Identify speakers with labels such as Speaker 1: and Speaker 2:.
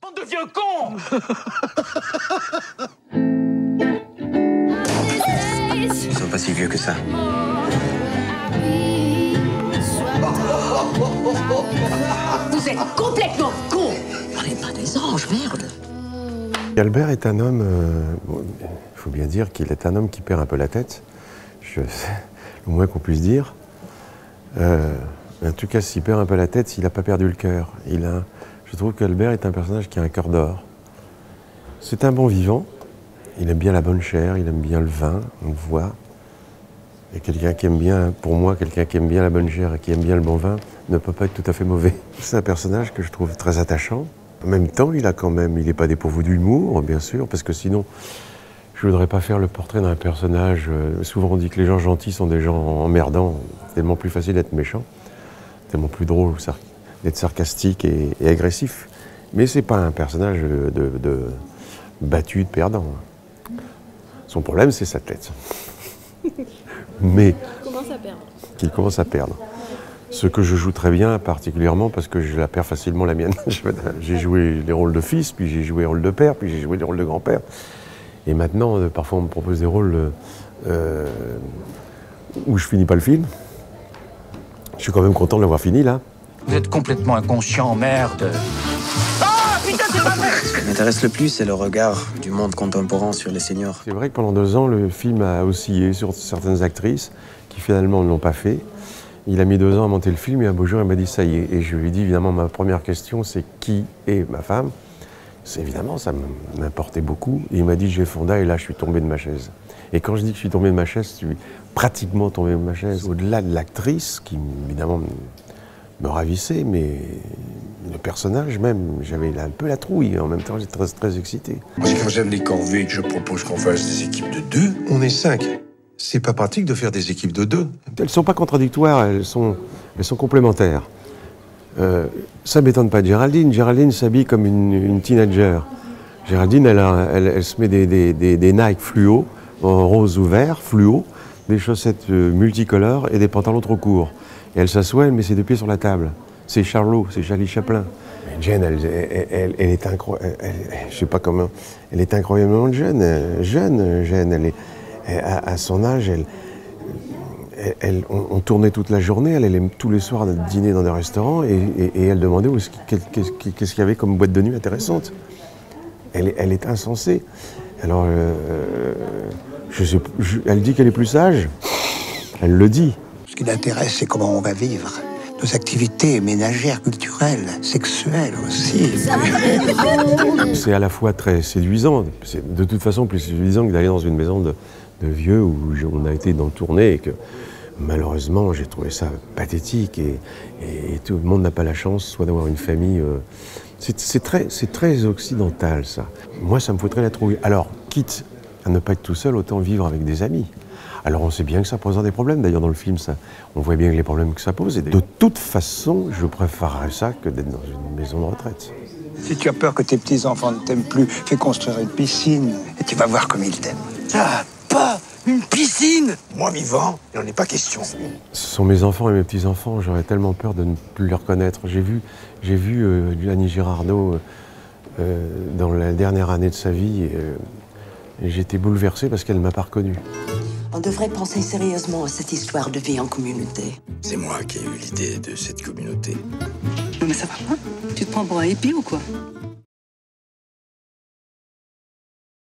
Speaker 1: Bande de vieux cons!
Speaker 2: Ils sont pas si vieux que ça.
Speaker 3: Vous êtes complètement con! On n'est pas des anges, merde!
Speaker 4: Albert est un homme, il faut bien dire qu'il est un homme qui perd un peu la tête, le moins qu'on puisse dire. En tout cas, s'il perd un peu la tête, il n'a pas perdu le cœur. Je trouve qu'Albert est un personnage qui a un cœur d'or. C'est un bon vivant, il aime bien la bonne chair, il aime bien le vin, on le voit. Et quelqu'un qui aime bien, pour moi, quelqu'un qui aime bien la bonne chair et qui aime bien le bon vin ne peut pas être tout à fait mauvais. C'est un personnage que je trouve très attachant. En même temps, il n'est pas dépourvu d'humour, bien sûr, parce que sinon, je ne voudrais pas faire le portrait d'un personnage. Souvent, on dit que les gens gentils sont des gens emmerdants. C'est tellement plus facile d'être méchant, tellement plus drôle d'être sarcastique et agressif. Mais c'est pas un personnage de battu, de perdant. Son problème, c'est sa tête. Mais qu'il commence à perdre. Ce que je joue très bien, particulièrement parce que je la perds facilement la mienne. J'ai joué les rôles de fils, puis j'ai joué les rôles de père, puis j'ai joué les rôles de grand-père. Et maintenant, parfois, on me propose des rôles où je finis pas le film. Je suis quand même content de l'avoir fini, là.
Speaker 1: Vous êtes complètement inconscient, merde. Ah, putain, c'est pas vrai!
Speaker 2: Ce qui m'intéresse le plus, c'est le regard du monde contemporain sur les seniors.
Speaker 4: C'est vrai que pendant 2 ans, le film a oscillé sur certaines actrices qui finalement ne l'ont pas fait. Il a mis 2 ans à monter le film et un beau jour, il m'a dit ça y est. Et je lui ai dit, évidemment, ma première question, c'est qui est ma femme? Évidemment, ça m'importait beaucoup. Et il m'a dit, j'ai Fonda, et là, je suis tombé de ma chaise. Et quand je dis que je suis tombé de ma chaise, je suis pratiquement tombé de ma chaise. Au-delà de l'actrice, qui évidemment me ravissait, mais le personnage même, j'avais un peu la trouille. En même temps, j'étais très, très excité.
Speaker 5: En ce qui concerne les corvées, je propose qu'on fasse des équipes de 2. On est 5. C'est pas pratique de faire des équipes de 2.
Speaker 4: Elles ne sont pas contradictoires, elles sont complémentaires. Ça ne m'étonne pas de Géraldine. Géraldine s'habille comme une teenager. Géraldine, elle se met des Nike fluo, en rose ou vert, fluo, des chaussettes multicolores et des pantalons trop courts. Et elle s'assoit, elle met ses 2 pieds sur la table. C'est Charlot, c'est Charlie Chaplin. Jane, elle est incroyable. Je sais pas comment. Elle est incroyablement jeune. Jane, à son âge, on tournait toute la journée, elle allait tous les soirs dîner dans des restaurants et elle demandait qu'est-ce qu'il y avait comme boîte de nuit intéressante. Elle est insensée. Alors, elle dit qu'elle est plus sage, elle le dit.
Speaker 6: Ce qui l'intéresse, c'est comment on va vivre. Nos activités ménagères, culturelles, sexuelles aussi.
Speaker 4: C'est à la fois très séduisant, c'est de toute façon plus séduisant que d'aller dans une maison de vieux où on a été dans le tournée et que malheureusement j'ai trouvé ça pathétique et tout le monde n'a pas la chance soit d'avoir une famille. C'est très occidental ça. Moi ça me foutrait la trouille. Alors quitte à ne pas être tout seul, autant vivre avec des amis. Alors on sait bien que ça posera des problèmes, d'ailleurs dans le film, on voit bien les problèmes que ça pose. Et de toute façon, je préférerais ça que d'être dans une maison de retraite.
Speaker 6: Si tu as peur que tes petits-enfants ne t'aiment plus, fais construire une piscine et tu vas voir comme ils t'aiment.
Speaker 5: Ah, pas une piscine! Moi vivant, il n'en est pas question.
Speaker 4: Ce sont mes enfants et mes petits-enfants, j'aurais tellement peur de ne plus les reconnaître. J'ai vu Annie Girardot dans la dernière année de sa vie et j'étais bouleversé parce qu'elle ne m'a pas reconnu.
Speaker 3: On devrait penser sérieusement à cette histoire de vie en communauté.
Speaker 5: C'est moi qui ai eu l'idée de cette communauté.
Speaker 7: Non mais ça va pas? Tu te prends pour un hippie ou quoi?